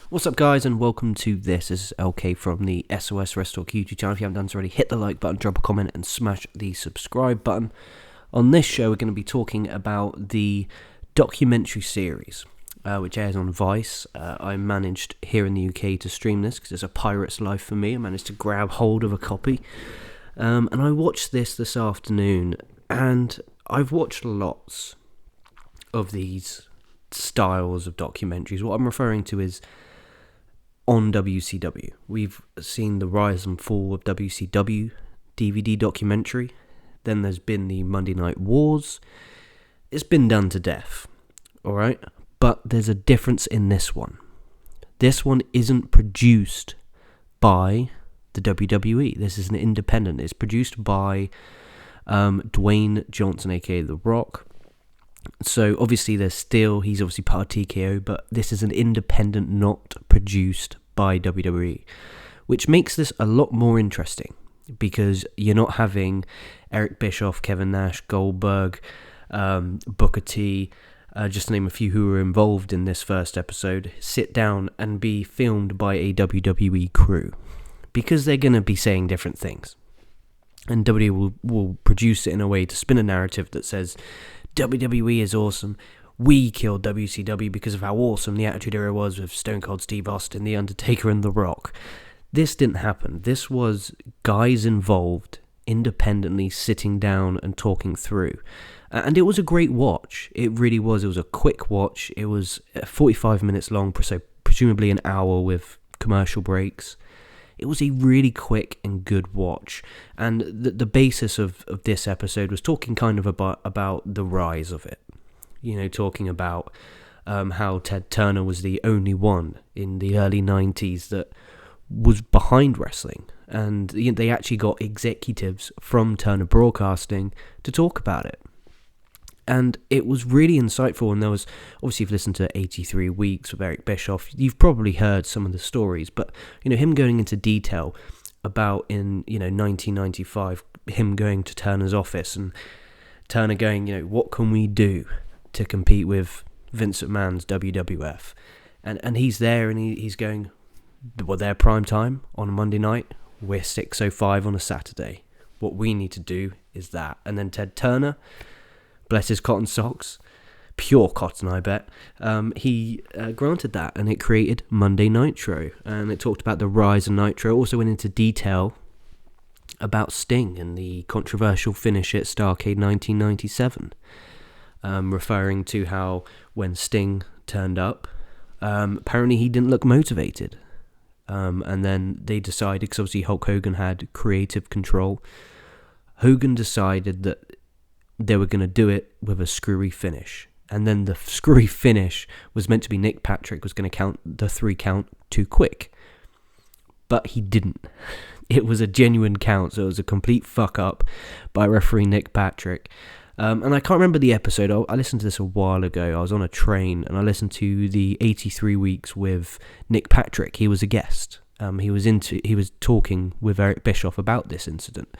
What's up, guys, and welcome to this. This is LK from the SOS WrestleTalk YouTube Channel. If you haven't done so already, hit the like button, drop a comment, and smash the subscribe button. On this show, we're going to be talking about the documentary series, which airs on Vice. I managed here in the UK to stream this because it's a pirate's life for me. I managed to grab hold of a copy, and I watched this afternoon, and I've watched lots of these styles of documentaries. What I'm referring to is on WCW. We've seen the rise and fall of WCW DVD documentary. Then there's been the Monday Night Wars. It's been done to death, alright? But there's a difference in this one. This one isn't produced by the WWE. This is an independent. It's produced by Dwayne Johnson, aka The Rock. So obviously he's obviously part of TKO, but this is an independent, not produced by WWE, which makes this a lot more interesting because you're not having Eric Bischoff, Kevin Nash, Goldberg, Booker T, just to name a few who were involved in this first episode, sit down and be filmed by a WWE crew, because they're going to be saying different things. And WWE will produce it in a way to spin a narrative that says WWE is awesome. We killed WCW because of how awesome the Attitude Era was with Stone Cold Steve Austin, The Undertaker, and The Rock. This didn't happen. This was guys involved independently sitting down and talking through. And it was a great watch. It really was. It was a quick watch. It was 45 minutes long, so presumably an hour with commercial breaks. It was a really quick and good watch. And the basis of this episode was talking kind of about the rise of it. You know, talking about how Ted Turner was the only one in the early 90s that was behind wrestling. And they actually got executives from Turner Broadcasting to talk about it. And it was really insightful. And there was, obviously, if you've listened to 83 Weeks with Eric Bischoff, you've probably heard some of the stories. But, him going into detail about in, 1995, him going to Turner's office and Turner going, what can we do to compete with Vince McMahon's WWF? And he's there and he's going, well, they're prime time on a Monday night. We're 6:05 on a Saturday. What we need to do is that. And then Ted Turner, bless his cotton socks, pure cotton, I bet, he granted that, and it created Monday Nitro, and it talked about the rise of Nitro. Also went into detail about Sting and the controversial finish at Starrcade 1997, referring to how when Sting turned up, apparently he didn't look motivated, and then they decided, because obviously Hulk Hogan had creative control, Hogan decided that they were going to do it with a screwy finish. And then the screwy finish was meant to be Nick Patrick was going to count the 3 count too quick. But he didn't. It was a genuine count, so it was a complete fuck up by referee Nick Patrick. And I can't remember the episode. I listened to this a while ago. I was on a train and I listened to the 83 Weeks with Nick Patrick. He was a guest. He was talking with Eric Bischoff about this incident.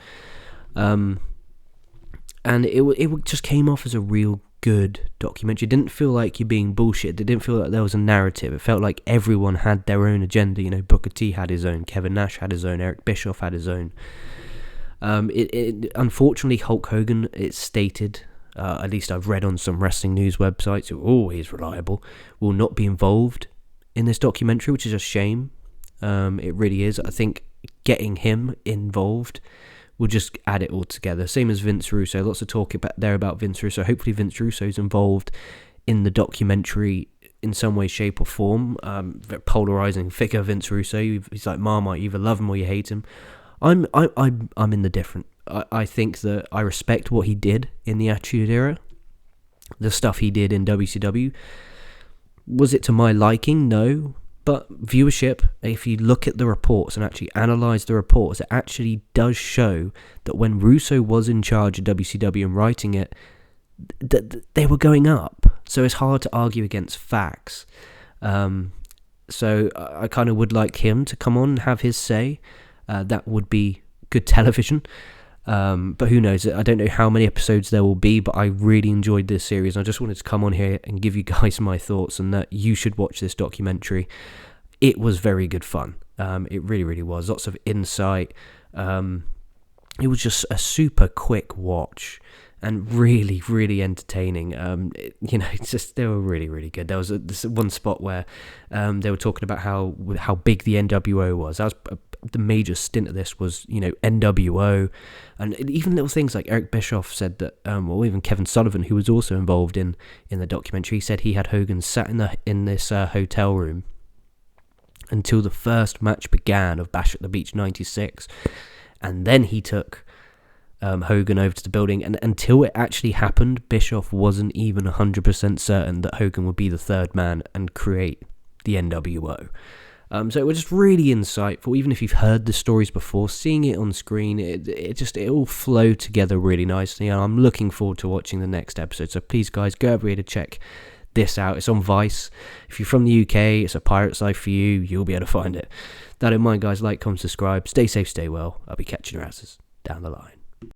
And it just came off as a real good documentary. It didn't feel like you're being bullshit. It didn't feel like there was a narrative. It felt like everyone had their own agenda. Booker T had his own, Kevin Nash had his own, Eric Bischoff had his own. Unfortunately, Hulk Hogan, it's stated, at least I've read on some wrestling news websites who are always reliable, will not be involved in this documentary, which is a shame. It really is. I think getting him involved will just add it all together. Same as Vince Russo. Lots of talk about Vince Russo. Hopefully Vince Russo's involved in the documentary in some way, shape or form. Very polarizing figure, Vince Russo. He's like Marmite. You either love him or you hate him. I'm in the different. I think that I respect what he did in the Attitude Era. The stuff he did in WCW. Was it to my liking? No. But viewership, if you look at the reports and actually analyse the reports, it actually does show that when Russo was in charge of WCW and writing it, they were going up. So it's hard to argue against facts. So I kind of would like him to come on and have his say. That would be good television. But who knows? I don't know how many episodes there will be, but I really enjoyed this series. I just wanted to come on here and give you guys my thoughts, and that you should watch this documentary. it was very good fun. It really, really was. Lots of insight. It was just a super quick watch and really, really entertaining. It's just, they were really, really good. There was this one spot where they were talking about how big the NWO was. That was the major stint of this was, NWO, and even little things like Eric Bischoff said that, or even Kevin Sullivan, who was also involved in the documentary, said he had Hogan sat in this hotel room until the first match began of Bash at the Beach 96, and then he took Hogan over to the building, and until it actually happened, Bischoff wasn't even 100% certain that Hogan would be the third man and create the NWO. So it was just really insightful. Even if you've heard the stories before, seeing it on screen, it all flowed together really nicely, and I'm looking forward to watching the next episode. So please, guys, go over here to check this out. It's on Vice. If you're from the UK, it's a pirate's life for you. You'll be able to find it. That in mind, guys, like, comment, subscribe. Stay safe, stay well. I'll be catching your asses down the line.